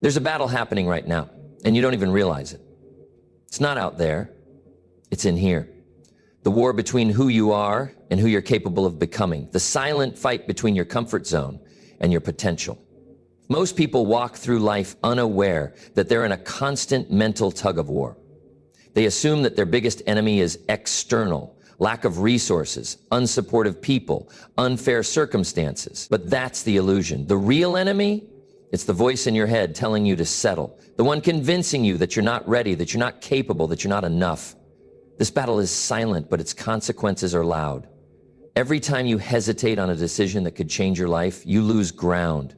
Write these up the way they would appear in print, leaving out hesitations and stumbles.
There's a battle happening right now, and you don't even realize it. It's not out there, it's in here. The war between who you are and who you're capable of becoming. The silent fight between your comfort zone and your potential. Most people walk through life unaware that they're in a constant mental tug-of-war. They assume that their biggest enemy is external, lack of resources, unsupportive people, unfair circumstances. But that's the illusion. The real enemy? It's the voice in your head telling you to settle. The one convincing you that you're not ready, that you're not capable, that you're not enough. This battle is silent, but its consequences are loud. Every time you hesitate on a decision that could change your life, you lose ground.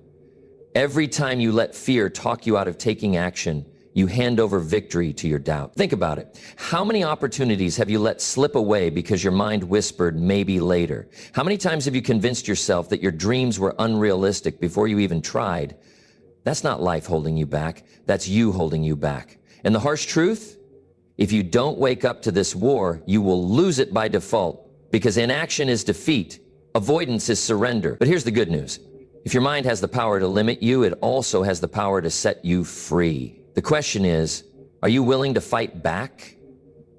Every time you let fear talk you out of taking action, you hand over victory to your doubt. Think about it. How many opportunities have you let slip away because your mind whispered maybe later? How many times have you convinced yourself that your dreams were unrealistic before you even tried? That's not life holding you back. That's you holding you back. And the harsh truth? If you don't wake up to this war, you will lose it by default, because inaction is defeat. Avoidance is surrender. But here's the good news. If your mind has the power to limit you, it also has the power to set you free. The question is, are you willing to fight back?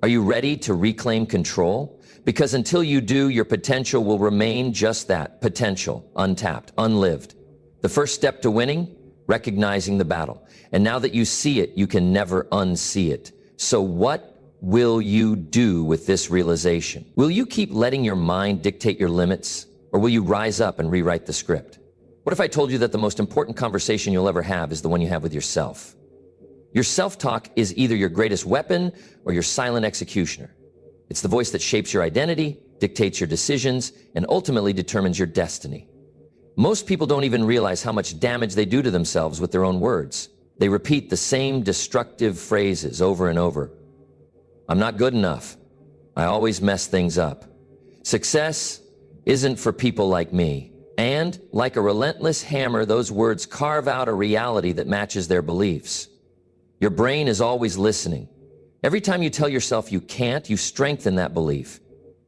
Are you ready to reclaim control? Because until you do, your potential will remain just that, potential, untapped, unlived. The first step to winning? Recognizing the battle. And now that you see it, you can never unsee it. So what will you do with this realization? Will you keep letting your mind dictate your limits, or will you rise up and rewrite the script? What if I told you that the most important conversation you'll ever have is the one you have with yourself? Your self-talk is either your greatest weapon or your silent executioner. It's the voice that shapes your identity, dictates your decisions, and ultimately determines your destiny. Most people don't even realize how much damage they do to themselves with their own words. They repeat the same destructive phrases over and over. I'm not good enough. I always mess things up. Success isn't for people like me. And, like a relentless hammer, those words carve out a reality that matches their beliefs. Your brain is always listening. Every time you tell yourself you can't, you strengthen that belief.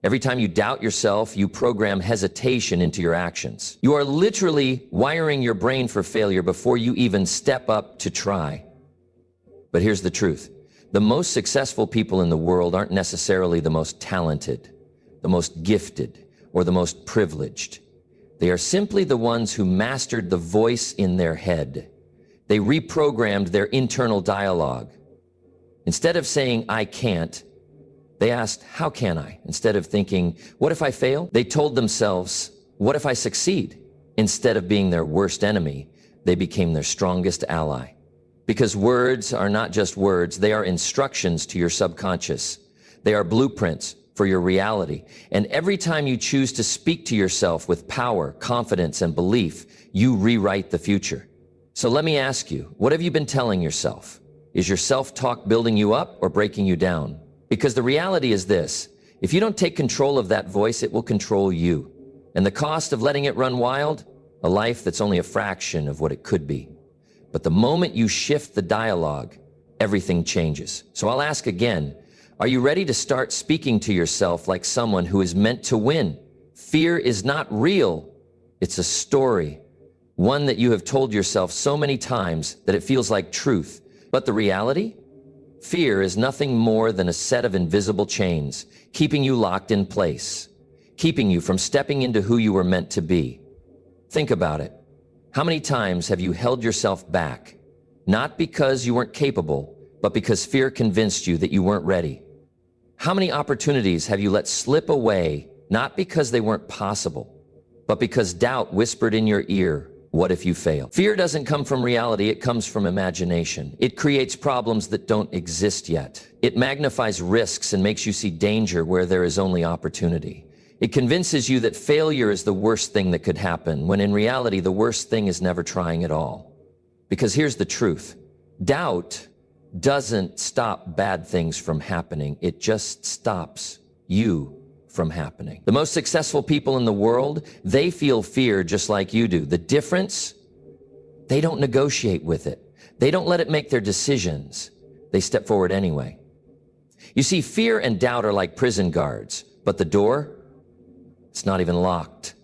Every time you doubt yourself, you program hesitation into your actions. You are literally wiring your brain for failure before you even step up to try. But here's the truth. The most successful people in the world aren't necessarily the most talented, the most gifted, or the most privileged. They are simply the ones who mastered the voice in their head. They reprogrammed their internal dialogue. Instead of saying, I can't, they asked, how can I? Instead of thinking, what if I fail? They told themselves, what if I succeed? Instead of being their worst enemy, they became their strongest ally. Because words are not just words, they are instructions to your subconscious. They are blueprints for your reality. And every time you choose to speak to yourself with power, confidence, and belief, you rewrite the future. So let me ask you, what have you been telling yourself? Is your self-talk building you up or breaking you down? Because the reality is this, if you don't take control of that voice, it will control you. And the cost of letting it run wild? A life that's only a fraction of what it could be. But the moment you shift the dialogue, everything changes. So I'll ask again, are you ready to start speaking to yourself like someone who is meant to win? Fear is not real. It's a story. One that you have told yourself so many times that it feels like truth. But the reality? Fear is nothing more than a set of invisible chains, keeping you locked in place, keeping you from stepping into who you were meant to be. Think about it. How many times have you held yourself back, not because you weren't capable, but because fear convinced you that you weren't ready? How many opportunities have you let slip away, not because they weren't possible, but because doubt whispered in your ear, what if you fail? Fear doesn't come from reality, it comes from imagination. It creates problems that don't exist yet. It magnifies risks and makes you see danger where there is only opportunity. It convinces you that failure is the worst thing that could happen, when in reality, the worst thing is never trying at all. Because here's the truth. Doubt doesn't stop bad things from happening. It just stops you from happening. The most successful people in the world, they feel fear just like you do. The difference, they don't negotiate with it. They don't let it make their decisions. They step forward anyway. You see, fear and doubt are like prison guards, but the door, it's not even locked.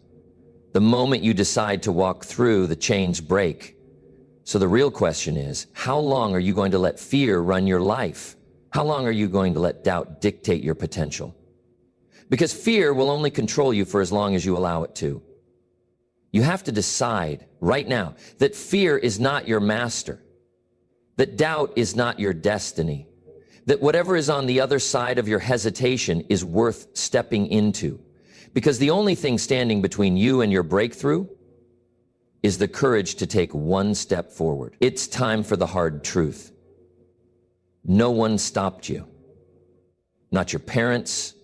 The moment you decide to walk through, the chains break. So the real question is, how long are you going to let fear run your life? How long are you going to let doubt dictate your potential? Because fear will only control you for as long as you allow it to. You have to decide right now that fear is not your master, that doubt is not your destiny, that whatever is on the other side of your hesitation is worth stepping into. Because the only thing standing between you and your breakthrough is the courage to take one step forward. It's time for the hard truth. No one stopped you. Not your parents,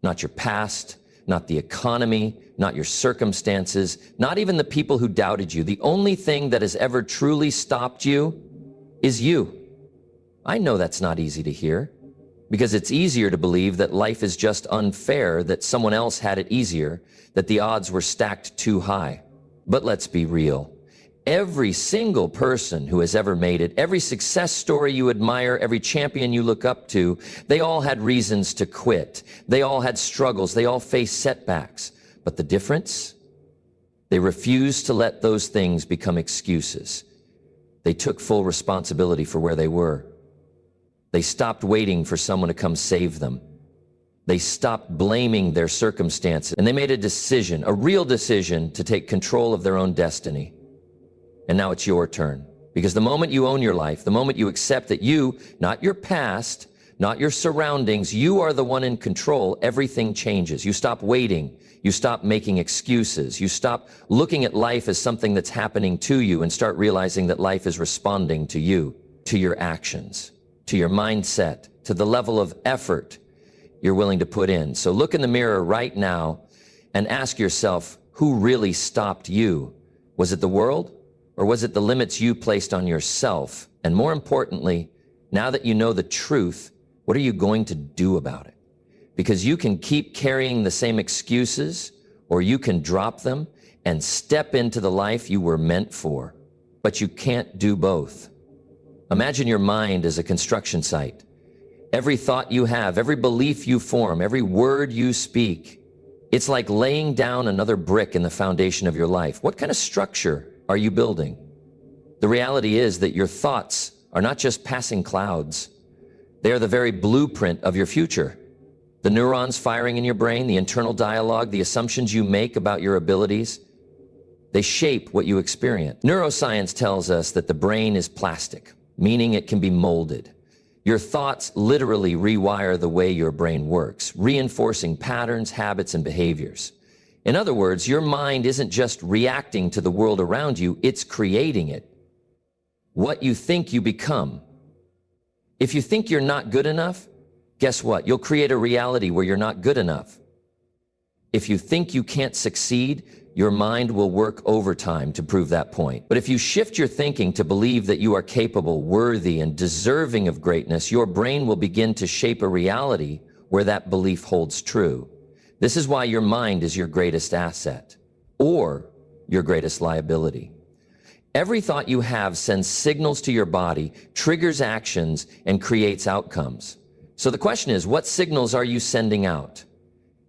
not your past, not the economy, not your circumstances, not even the people who doubted you. The only thing that has ever truly stopped you is you. I know that's not easy to hear, because it's easier to believe that life is just unfair, that someone else had it easier, that the odds were stacked too high. But let's be real. Every single person who has ever made it, every success story you admire, every champion you look up to, they all had reasons to quit. They all had struggles. They all faced setbacks. But the difference? They refused to let those things become excuses. They took full responsibility for where they were. They stopped waiting for someone to come save them. They stopped blaming their circumstances, and they made a decision, a real decision, to take control of their own destiny. And now it's your turn. Because the moment you own your life, the moment you accept that you, not your past, not your surroundings, you are the one in control, everything changes. You stop waiting. You stop making excuses. You stop looking at life as something that's happening to you and start realizing that life is responding to you, to your actions, to your mindset, to the level of effort you're willing to put in. So look in the mirror right now and ask yourself, who really stopped you? Was it the world? Or was it the limits you placed on yourself? And more importantly, now that you know the truth, what are you going to do about it? Because you can keep carrying the same excuses, or you can drop them and step into the life you were meant for. But you can't do both. Imagine your mind as a construction site. Every thought you have, every belief you form, every word you speak, it's like laying down another brick in the foundation of your life. What kind of structure are you building? The reality is that your thoughts are not just passing clouds. They are the very blueprint of your future. The neurons firing in your brain, the internal dialogue, the assumptions you make about your abilities, they shape what you experience. Neuroscience tells us that the brain is plastic, meaning it can be molded. Your thoughts literally rewire the way your brain works, reinforcing patterns, habits, and behaviors. In other words, your mind isn't just reacting to the world around you, it's creating it. What you think, you become. If you think you're not good enough, guess what? You'll create a reality where you're not good enough. If you think you can't succeed, your mind will work overtime to prove that point. But if you shift your thinking to believe that you are capable, worthy, and deserving of greatness, your brain will begin to shape a reality where that belief holds true. This is why your mind is your greatest asset, or your greatest liability. Every thought you have sends signals to your body, triggers actions, and creates outcomes. So the question is, what signals are you sending out?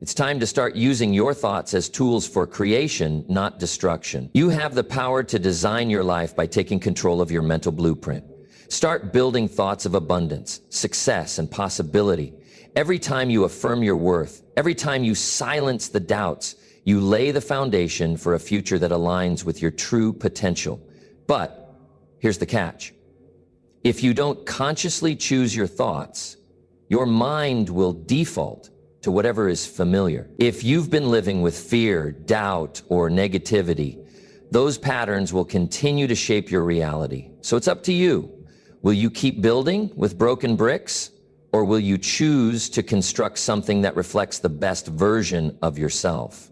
It's time to start using your thoughts as tools for creation, not destruction. You have the power to design your life by taking control of your mental blueprint. Start building thoughts of abundance, success, and possibility. Every time you affirm your worth, every time you silence the doubts, you lay the foundation for a future that aligns with your true potential. But here's the catch. If you don't consciously choose your thoughts, your mind will default to whatever is familiar. If you've been living with fear, doubt, or negativity, those patterns will continue to shape your reality. So it's up to you. Will you keep building with broken bricks? Or will you choose to construct something that reflects the best version of yourself?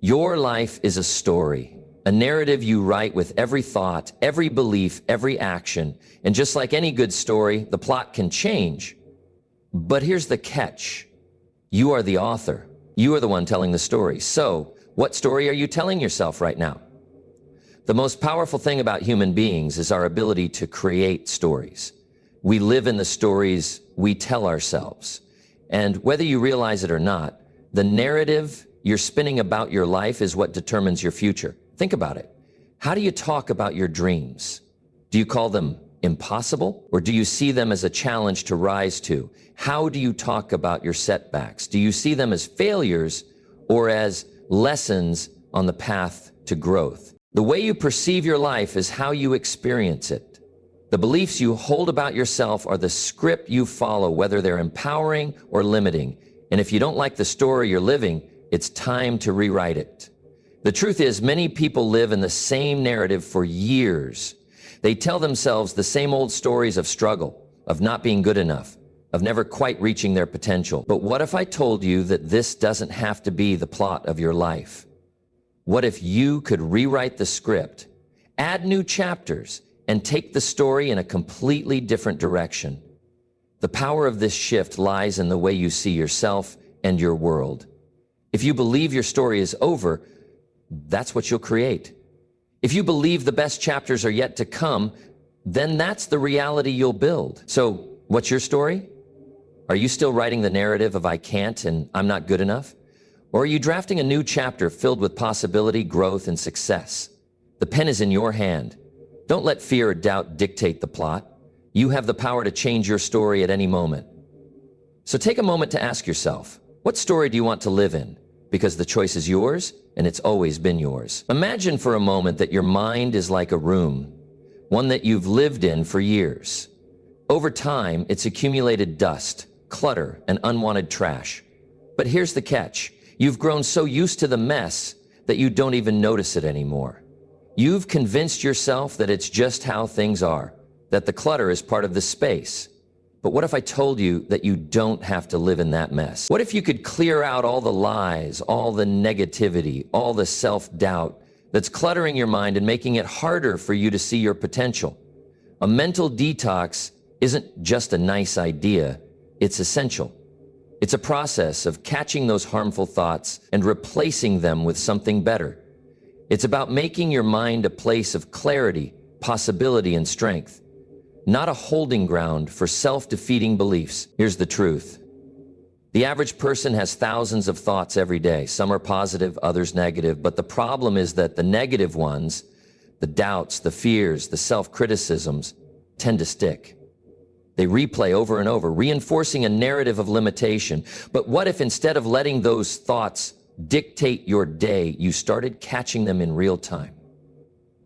Your life is a story, a narrative you write with every thought, every belief, every action. And just like any good story, the plot can change. But here's the catch. You are the author. You are the one telling the story. So, what story are you telling yourself right now? The most powerful thing about human beings is our ability to create stories. We live in the stories we tell ourselves. And whether you realize it or not, the narrative you're spinning about your life is what determines your future. Think about it. How do you talk about your dreams? Do you call them impossible, or do you see them as a challenge to rise to? How do you talk about your setbacks? Do you see them as failures or as lessons on the path to growth? The way you perceive your life is how you experience it. The beliefs you hold about yourself are the script you follow, whether they're empowering or limiting. And if you don't like the story you're living, it's time to rewrite it. The truth is, many people live in the same narrative for years. They tell themselves the same old stories of struggle, of not being good enough, of never quite reaching their potential. But what if I told you that this doesn't have to be the plot of your life? What if you could rewrite the script, add new chapters, and take the story in a completely different direction? The power of this shift lies in the way you see yourself and your world. If you believe your story is over, that's what you'll create. If you believe the best chapters are yet to come, then that's the reality you'll build. So, what's your story? Are you still writing the narrative of I can't and I'm not good enough? Or are you drafting a new chapter filled with possibility, growth, and success? The pen is in your hand. Don't let fear or doubt dictate the plot. You have the power to change your story at any moment. So take a moment to ask yourself, what story do you want to live in? Because the choice is yours, and it's always been yours. Imagine for a moment that your mind is like a room, one that you've lived in for years. Over time, it's accumulated dust, clutter, and unwanted trash. But here's the catch. You've grown so used to the mess that you don't even notice it anymore. You've convinced yourself that it's just how things are, that the clutter is part of the space. But what if I told you that you don't have to live in that mess? What if you could clear out all the lies, all the negativity, all the self-doubt that's cluttering your mind and making it harder for you to see your potential? A mental detox isn't just a nice idea, it's essential. It's a process of catching those harmful thoughts and replacing them with something better. It's about making your mind a place of clarity, possibility, and strength, not a holding ground for self-defeating beliefs. Here's the truth. The average person has thousands of thoughts every day. Some are positive, others negative, but the problem is that the negative ones, the doubts, the fears, the self-criticisms, tend to stick. They replay over and over, reinforcing a narrative of limitation. But what if instead of letting those thoughts dictate your day, you started catching them in real time?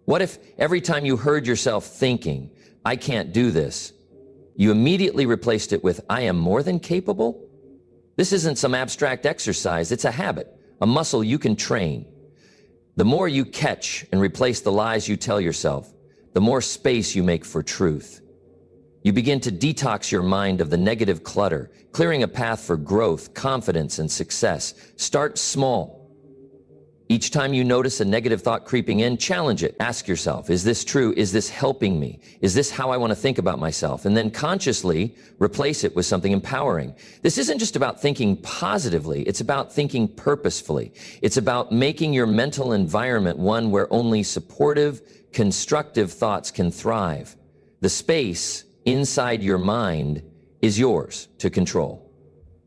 What if every time you heard yourself thinking, I can't do this, you immediately replaced it with, I am more than capable? This isn't some abstract exercise, it's a habit, a muscle you can train. The more you catch and replace the lies you tell yourself, the more space you make for truth. You begin to detox your mind of the negative clutter, clearing a path for growth, confidence, and success. Start small. Each time you notice a negative thought creeping in, challenge it. Ask yourself, is this true? Is this helping me? Is this how I want to think about myself? And then consciously replace it with something empowering. This isn't just about thinking positively. It's about thinking purposefully. It's about making your mental environment one where only supportive, constructive thoughts can thrive. The space inside your mind is yours to control.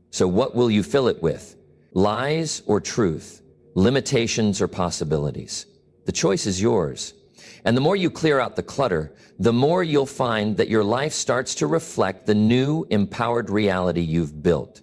So what will you fill it with? Lies or truth? Limitations or possibilities? The choice is yours. And the more you clear out the clutter, the more you'll find that your life starts to reflect the new, empowered reality you've built.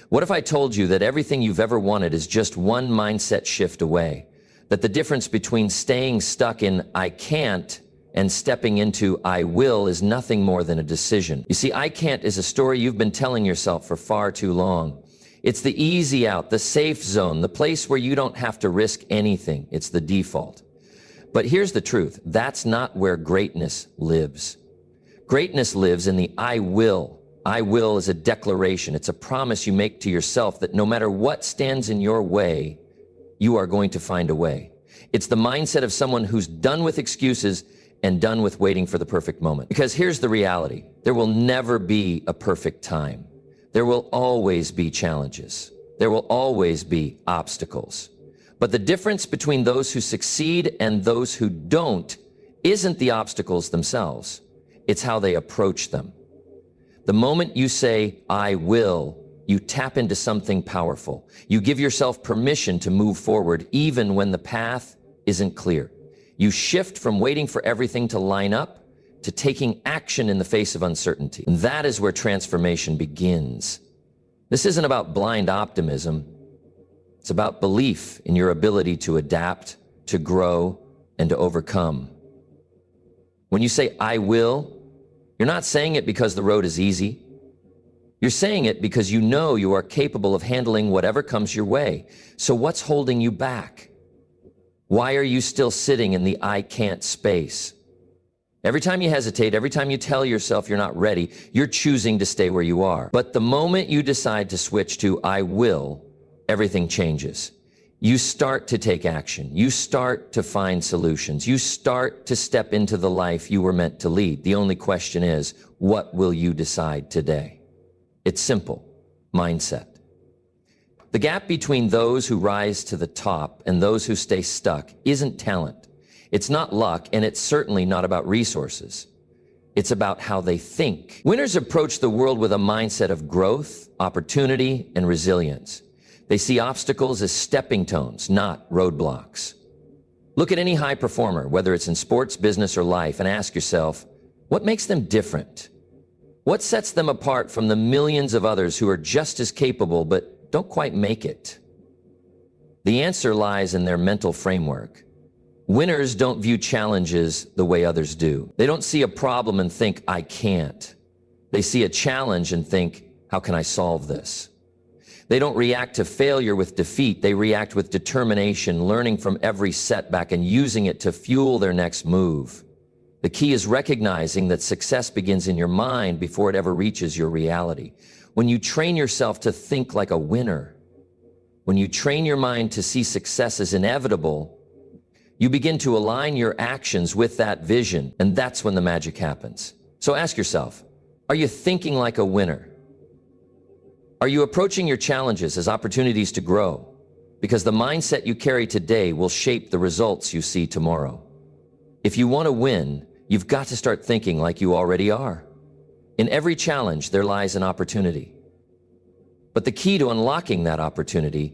What if I told you that everything you've ever wanted is just one mindset shift away? That the difference between staying stuck in I can't and stepping into I will is nothing more than a decision. You see, I can't is a story you've been telling yourself for far too long. It's the easy out, the safe zone, the place where you don't have to risk anything. It's the default. But here's the truth. That's not where greatness lives. Greatness lives in the I will. I will is a declaration. It's a promise you make to yourself that no matter what stands in your way, you are going to find a way. It's the mindset of someone who's done with excuses and done with waiting for the perfect moment. Because here's the reality. There will never be a perfect time. There will always be challenges. There will always be obstacles. But the difference between those who succeed and those who don't isn't the obstacles themselves. It's how they approach them. The moment you say, I will, you tap into something powerful. You give yourself permission to move forward even when the path isn't clear. You shift from waiting for everything to line up to taking action in the face of uncertainty. And that is where transformation begins. This isn't about blind optimism. It's about belief in your ability to adapt, to grow, and to overcome. When you say, I will, you're not saying it because the road is easy. You're saying it because you know you are capable of handling whatever comes your way. So what's holding you back? Why are you still sitting in the I can't space? Every time you hesitate, every time you tell yourself you're not ready, you're choosing to stay where you are. But the moment you decide to switch to I will, everything changes. You start to take action. You start to find solutions. You start to step into the life you were meant to lead. The only question is, what will you decide today? It's simple. Mindset. The gap between those who rise to the top and those who stay stuck isn't talent. It's not luck, and it's certainly not about resources. It's about how they think. Winners approach the world with a mindset of growth, opportunity, and resilience. They see obstacles as stepping stones, not roadblocks. Look at any high performer, whether it's in sports, business, or life, and ask yourself, what makes them different? What sets them apart from the millions of others who are just as capable but don't quite make it? The answer lies in their mental framework. Winners don't view challenges the way others do. They don't see a problem and think, I can't. They see a challenge and think, how can I solve this? They don't react to failure with defeat. They react with determination, learning from every setback and using it to fuel their next move. The key is recognizing that success begins in your mind before it ever reaches your reality. When you train yourself to think like a winner, when you train your mind to see success as inevitable, you begin to align your actions with that vision, and that's when the magic happens. So ask yourself, are you thinking like a winner? Are you approaching your challenges as opportunities to grow? Because the mindset you carry today will shape the results you see tomorrow. If you want to win, you've got to start thinking like you already are. In every challenge, there lies an opportunity. But the key to unlocking that opportunity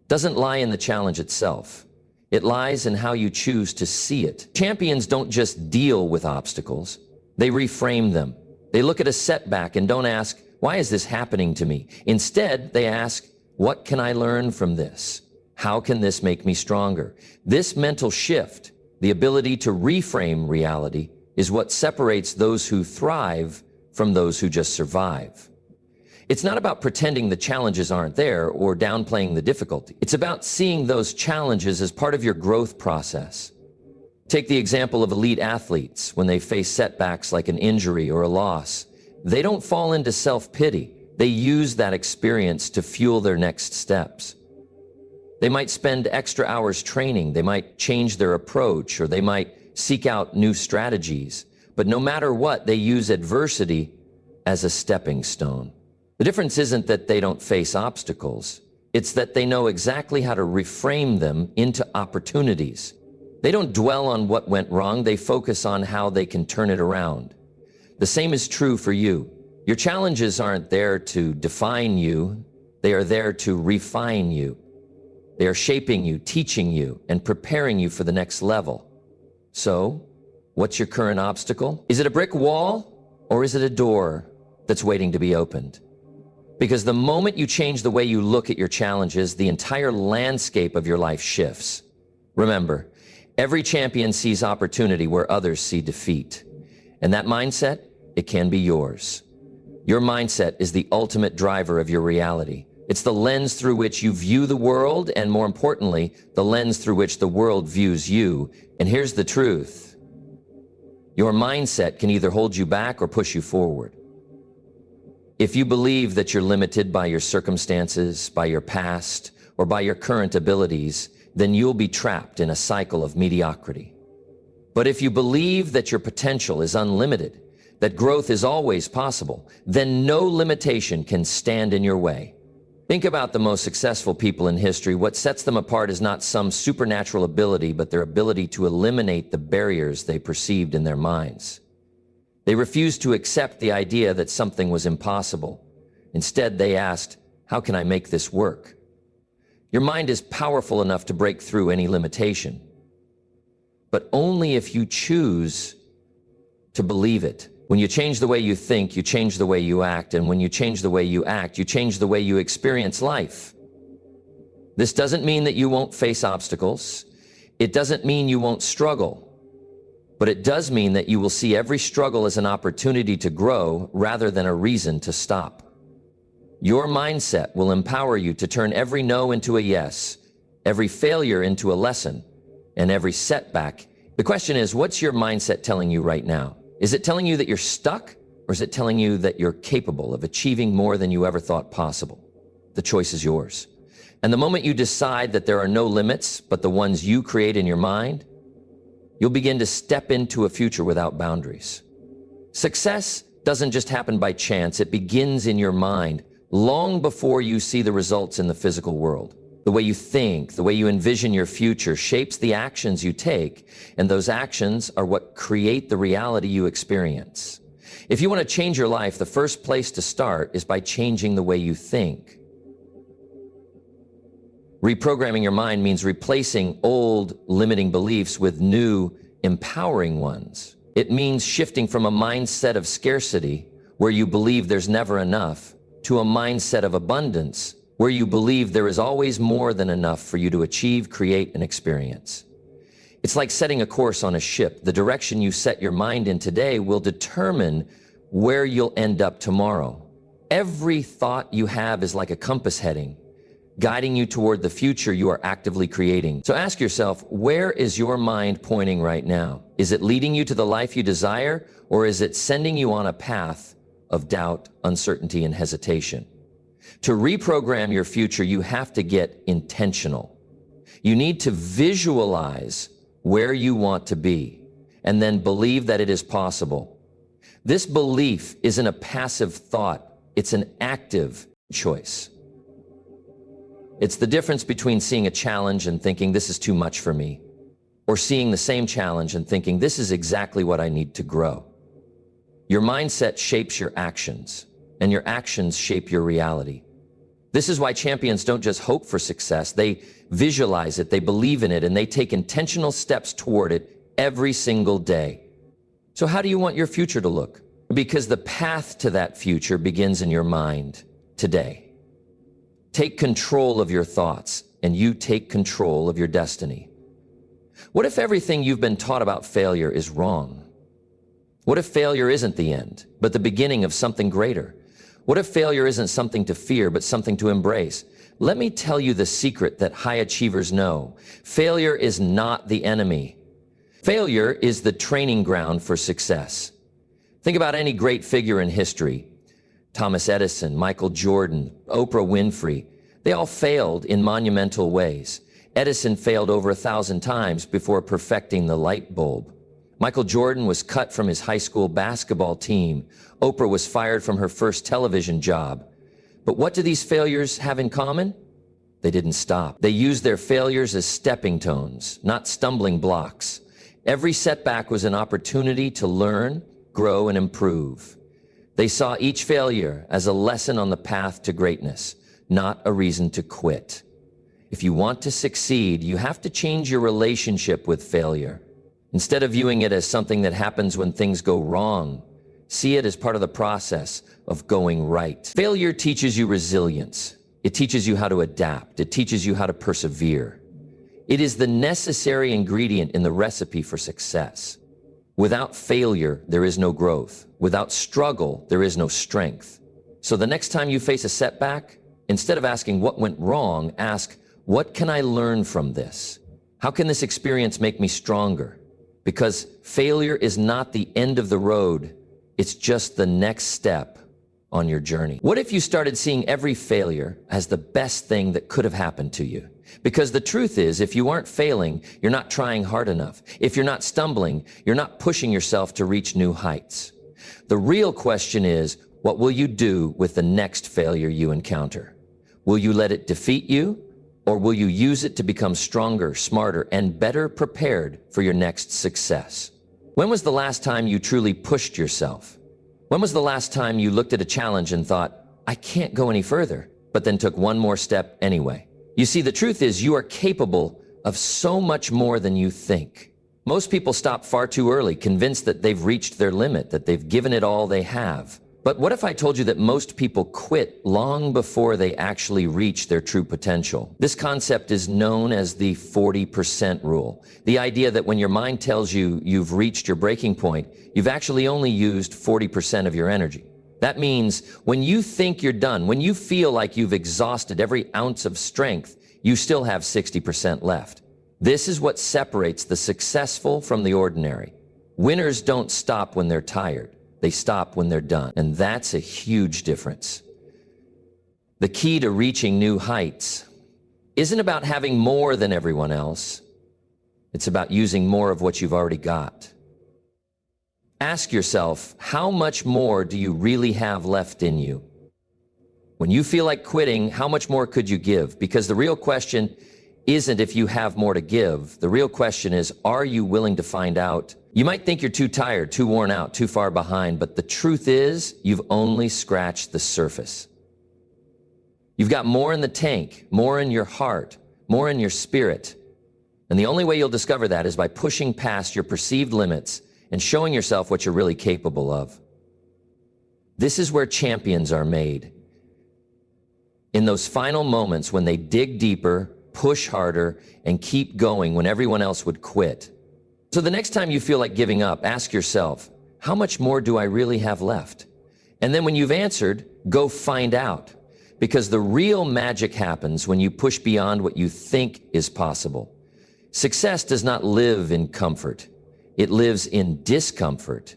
doesn't lie in the challenge itself. It lies in how you choose to see it. Champions don't just deal with obstacles. They reframe them. They look at a setback and don't ask, why is this happening to me? Instead, they ask, what can I learn from this? How can this make me stronger? This mental shift, the ability to reframe reality, is what separates those who thrive from those who just survive. It's not about pretending the challenges aren't there or downplaying the difficulty. It's about seeing those challenges as part of your growth process. Take the example of elite athletes when they face setbacks like an injury or a loss. They don't fall into self-pity. They use that experience to fuel their next steps. They might spend extra hours training. They might change their approach, or they might seek out new strategies. But no matter what, they use adversity as a stepping stone. The difference isn't that they don't face obstacles. It's that they know exactly how to reframe them into opportunities. They don't dwell on what went wrong. They focus on how they can turn it around. The same is true for you. Your challenges aren't there to define you. They are there to refine you. They are shaping you, teaching you, and preparing you for the next level. So, what's your current obstacle? Is it a brick wall, or is it a door that's waiting to be opened? Because the moment you change the way you look at your challenges, the entire landscape of your life shifts. Remember, every champion sees opportunity where others see defeat. And that mindset, it can be yours. Your mindset is the ultimate driver of your reality. It's the lens through which you view the world, and more importantly, the lens through which the world views you. And here's the truth. Your mindset can either hold you back or push you forward. If you believe that you're limited by your circumstances, by your past, or by your current abilities, then you'll be trapped in a cycle of mediocrity. But if you believe that your potential is unlimited, that growth is always possible, then no limitation can stand in your way. Think about the most successful people in history. What sets them apart is not some supernatural ability, but their ability to eliminate the barriers they perceived in their minds. They refused to accept the idea that something was impossible. Instead, they asked, how can I make this work? Your mind is powerful enough to break through any limitation, but only if you choose to believe it. When you change the way you think, you change the way you act. And when you change the way you act, you change the way you experience life. This doesn't mean that you won't face obstacles. It doesn't mean you won't struggle. But it does mean that you will see every struggle as an opportunity to grow rather than a reason to stop. Your mindset will empower you to turn every no into a yes, every failure into a lesson, and every setback. The question is, what's your mindset telling you right now? Is it telling you that you're stuck, or is it telling you that you're capable of achieving more than you ever thought possible? The choice is yours. And the moment you decide that there are no limits but the ones you create in your mind, you'll begin to step into a future without boundaries. Success doesn't just happen by chance. It begins in your mind long before you see the results in the physical world. The way you think, the way you envision your future shapes the actions you take, and those actions are what create the reality you experience. If you want to change your life, the first place to start is by changing the way you think. Reprogramming your mind means replacing old limiting beliefs with new empowering ones. It means shifting from a mindset of scarcity, where you believe there's never enough, to a mindset of abundance, where you believe there is always more than enough for you to achieve, create, and experience. It's like setting a course on a ship. The direction you set your mind in today will determine where you'll end up tomorrow. Every thought you have is like a compass heading, guiding you toward the future you are actively creating. So ask yourself, where is your mind pointing right now? Is it leading you to the life you desire, or is it sending you on a path of doubt, uncertainty, and hesitation? To reprogram your future, you have to get intentional. You need to visualize where you want to be, and then believe that it is possible. This belief isn't a passive thought, it's an active choice. It's the difference between seeing a challenge and thinking this is too much for me, or seeing the same challenge and thinking this is exactly what I need to grow. Your mindset shapes your actions, and your actions shape your reality. This is why champions don't just hope for success, they visualize it, they believe in it, and they take intentional steps toward it every single day. So how do you want your future to look? Because the path to that future begins in your mind today. Take control of your thoughts, and you take control of your destiny. What if everything you've been taught about failure is wrong? What if failure isn't the end, but the beginning of something greater? What if failure isn't something to fear, but something to embrace? Let me tell you the secret that high achievers know. Failure is not the enemy. Failure is the training ground for success. Think about any great figure in history. Thomas Edison, Michael Jordan, Oprah Winfrey. They all failed in monumental ways. Edison failed over 1,000 times before perfecting the light bulb. Michael Jordan was cut from his high school basketball team. Oprah was fired from her first television job. But what do these failures have in common? They didn't stop. They used their failures as stepping stones, not stumbling blocks. Every setback was an opportunity to learn, grow, and improve. They saw each failure as a lesson on the path to greatness, not a reason to quit. If you want to succeed, you have to change your relationship with failure. Instead of viewing it as something that happens when things go wrong, see it as part of the process of going right. Failure teaches you resilience. It teaches you how to adapt. It teaches you how to persevere. It is the necessary ingredient in the recipe for success. Without failure, there is no growth. Without struggle, there is no strength. So the next time you face a setback, instead of asking what went wrong, ask, what can I learn from this? How can this experience make me stronger? Because failure is not the end of the road. It's just the next step on your journey. What if you started seeing every failure as the best thing that could have happened to you? Because the truth is, if you aren't failing, you're not trying hard enough. If you're not stumbling, you're not pushing yourself to reach new heights. The real question is, what will you do with the next failure you encounter? Will you let it defeat you? Or will you use it to become stronger, smarter, and better prepared for your next success? When was the last time you truly pushed yourself? When was the last time you looked at a challenge and thought, I can't go any further, but then took one more step anyway? You see, the truth is you are capable of so much more than you think. Most people stop far too early, convinced that they've reached their limit, that they've given it all they have. But what if I told you that most people quit long before they actually reach their true potential? This concept is known as the 40% rule. The idea that when your mind tells you you've reached your breaking point, you've actually only used 40% of your energy. That means when you think you're done, when you feel like you've exhausted every ounce of strength, you still have 60% left. This is what separates the successful from the ordinary. Winners don't stop when they're tired. They stop when they're done. And that's a huge difference. The key to reaching new heights isn't about having more than everyone else. It's about using more of what you've already got. Ask yourself, how much more do you really have left in you? When you feel like quitting, how much more could you give? Because the real question isn't if you have more to give. The real question is, are you willing to find out? You might think you're too tired, too worn out, too far behind, but the truth is, you've only scratched the surface. You've got more in the tank, more in your heart, more in your spirit. And the only way you'll discover that is by pushing past your perceived limits and showing yourself what you're really capable of. This is where champions are made. In those final moments when they dig deeper, push harder, and keep going when everyone else would quit. So the next time you feel like giving up, ask yourself, how much more do I really have left? And then when you've answered, go find out. Because the real magic happens when you push beyond what you think is possible. Success does not live in comfort. It lives in discomfort,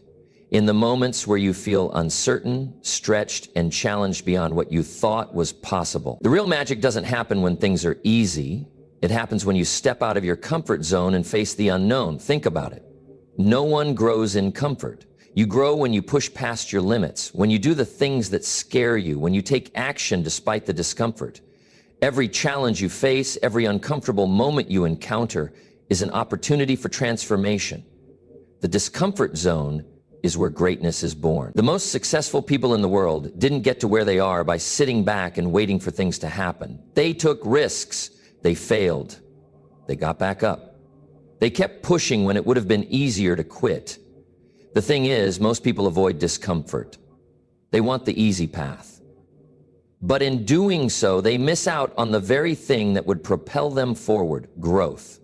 in the moments where you feel uncertain, stretched, and challenged beyond what you thought was possible. The real magic doesn't happen when things are easy. It happens when you step out of your comfort zone and face the unknown. Think about it. No one grows in comfort. You grow when you push past your limits, when you do the things that scare you, when you take action despite the discomfort. Every challenge you face, every uncomfortable moment you encounter is an opportunity for transformation. The discomfort zone is where greatness is born. The most successful people in the world didn't get to where they are by sitting back and waiting for things to happen. They took risks. They failed. They got back up. They kept pushing when it would have been easier to quit. The thing is, most people avoid discomfort. They want the easy path. But in doing so, they miss out on the very thing that would propel them forward, growth.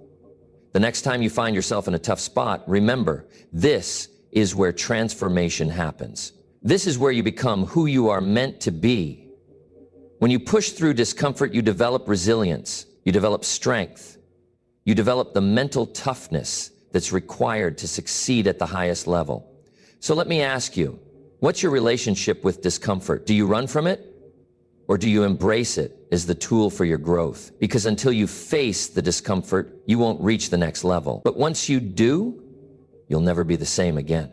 The next time you find yourself in a tough spot, remember, this is where transformation happens. This is where you become who you are meant to be. When you push through discomfort, you develop resilience, you develop strength, you develop the mental toughness that's required to succeed at the highest level. So let me ask you, what's your relationship with discomfort? Do you run from it? Or do you embrace it as the tool for your growth? Because until you face the discomfort, you won't reach the next level. But once you do, you'll never be the same again.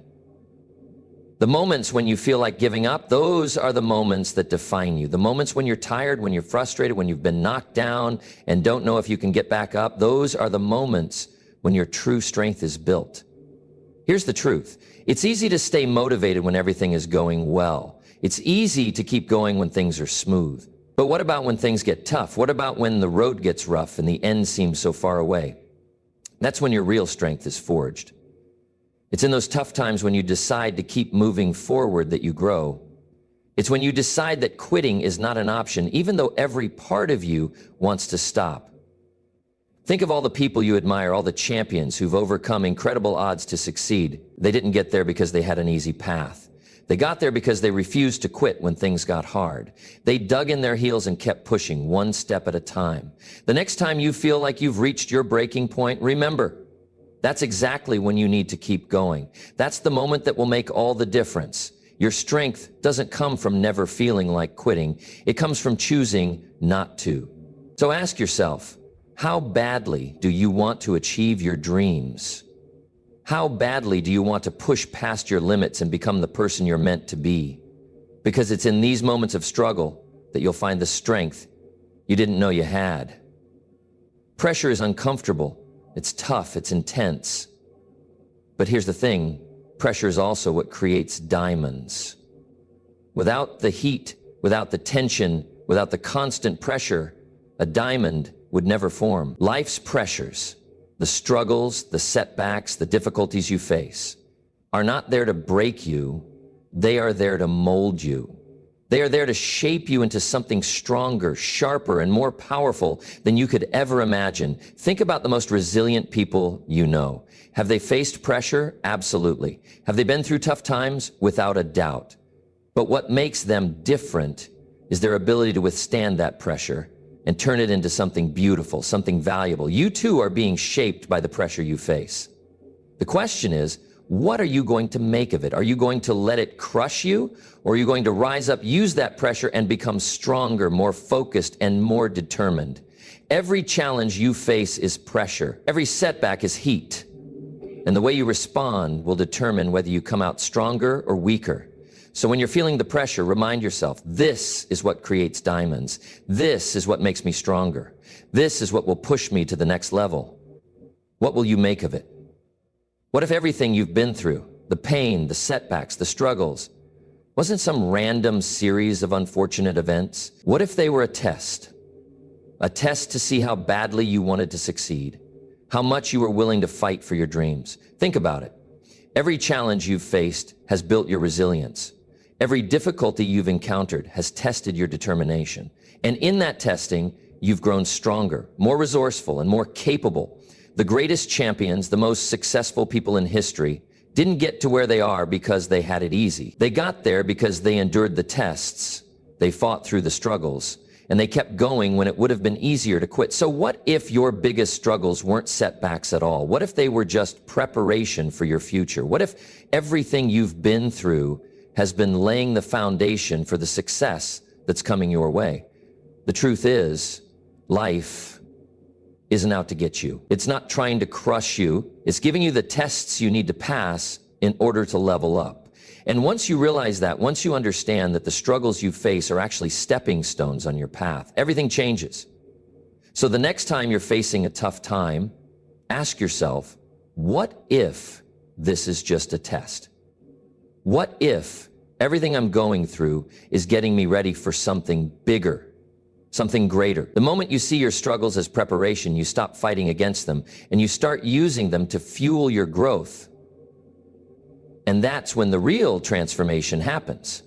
The moments when you feel like giving up, those are the moments that define you. The moments when you're tired, when you're frustrated, when you've been knocked down and don't know if you can get back up, those are the moments when your true strength is built. Here's the truth. It's easy to stay motivated when everything is going well. It's easy to keep going when things are smooth. But what about when things get tough? What about when the road gets rough and the end seems so far away? That's when your real strength is forged. It's in those tough times when you decide to keep moving forward that you grow. It's when you decide that quitting is not an option, even though every part of you wants to stop. Think of all the people you admire, all the champions who've overcome incredible odds to succeed. They didn't get there because they had an easy path. They got there because they refused to quit when things got hard. They dug in their heels and kept pushing one step at a time. The next time you feel like you've reached your breaking point, remember, that's exactly when you need to keep going. That's the moment that will make all the difference. Your strength doesn't come from never feeling like quitting. It comes from choosing not to. So ask yourself, how badly do you want to achieve your dreams? How badly do you want to push past your limits and become the person you're meant to be? Because it's in these moments of struggle that you'll find the strength you didn't know you had. Pressure is uncomfortable. It's tough, it's intense. But here's the thing, pressure is also what creates diamonds. Without the heat, without the tension, without the constant pressure, a diamond would never form. Life's pressures, The struggles, the setbacks, the difficulties you face are not there to break you. They are there to mold you. They are there to shape you into something stronger, sharper, and more powerful than you could ever imagine. Think about the most resilient people you know. Have they faced pressure? Absolutely. Have they been through tough times? Without a doubt. But what makes them different is their ability to withstand that pressure and turn it into something beautiful, something valuable. You too are being shaped by the pressure you face. The question is, what are you going to make of it? Are you going to let it crush you? Or are you going to rise up, use that pressure, and become stronger, more focused, and more determined? Every challenge you face is pressure. Every setback is heat. And the way you respond will determine whether you come out stronger or weaker. So when you're feeling the pressure, remind yourself, this is what creates diamonds. This is what makes me stronger. This is what will push me to the next level. What will you make of it? What if everything you've been through, the pain, the setbacks, the struggles, wasn't some random series of unfortunate events? What if they were a test? A test to see how badly you wanted to succeed, how much you were willing to fight for your dreams. Think about it. Every challenge you've faced has built your resilience. Every difficulty you've encountered has tested your determination. And in that testing, you've grown stronger, more resourceful, and more capable. The greatest champions, the most successful people in history, didn't get to where they are because they had it easy. They got there because they endured the tests, they fought through the struggles, and they kept going when it would have been easier to quit. So what if your biggest struggles weren't setbacks at all? What if they were just preparation for your future? What if everything you've been through has been laying the foundation for the success that's coming your way? The truth is, life isn't out to get you. It's not trying to crush you. It's giving you the tests you need to pass in order to level up. And once you realize that, once you understand that the struggles you face are actually stepping stones on your path, everything changes. So the next time you're facing a tough time, ask yourself, what if this is just a test? What if everything I'm going through is getting me ready for something bigger, something greater? The moment you see your struggles as preparation, you stop fighting against them and you start using them to fuel your growth. And that's when the real transformation happens.